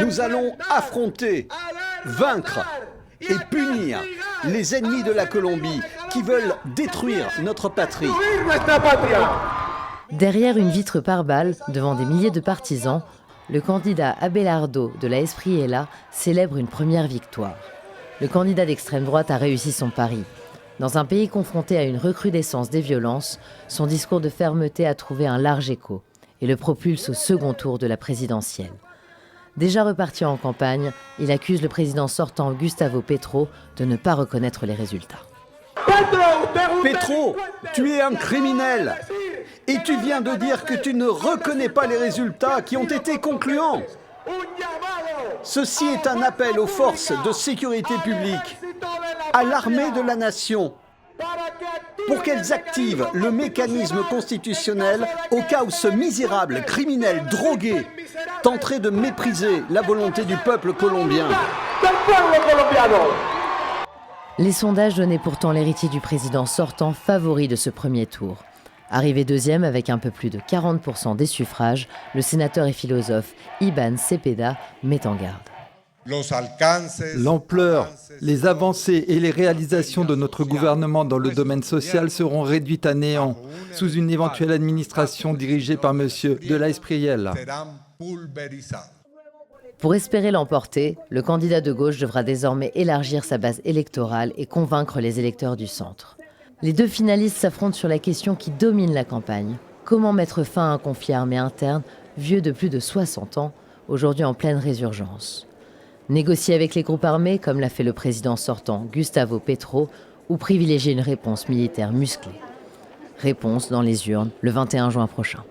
Nous allons affronter, vaincre et punir les ennemis de la Colombie qui veulent détruire notre patrie. Derrière une vitre pare-balles, devant des milliers de partisans, le candidat Abelardo de la Espriella célèbre une première victoire. Le candidat d'extrême droite a réussi son pari. Dans un pays confronté à une recrudescence des violences, son discours de fermeté a trouvé un large écho et le propulse au second tour de la présidentielle. Déjà reparti en campagne, il accuse le président sortant Gustavo Petro de ne pas reconnaître les résultats. Petro, tu es un criminel et tu viens de dire que tu ne reconnais pas les résultats qui ont été concluants. Ceci est un appel aux forces de sécurité publique, à l'armée de la nation, pour qu'elles activent le mécanisme constitutionnel au cas où ce misérable criminel drogué tenterait de mépriser la volonté du peuple colombien. Les sondages donnaient pourtant l'héritier du président sortant favori de ce premier tour. Arrivé deuxième avec un peu plus de 40% des suffrages, le sénateur et philosophe Iván Cepeda met en garde. L'ampleur, les avancées et les réalisations de notre gouvernement dans le domaine social seront réduites à néant sous une éventuelle administration dirigée par M. de la Espriella. Pour espérer l'emporter, le candidat de gauche devra désormais élargir sa base électorale et convaincre les électeurs du centre. Les deux finalistes s'affrontent sur la question qui domine la campagne. Comment mettre fin à un conflit armé interne, vieux de plus de 60 ans, aujourd'hui en pleine résurgence? Négocier avec les groupes armés, comme l'a fait le président sortant Gustavo Petro, ou privilégier une réponse militaire musclée? Réponse dans les urnes le 21 juin prochain.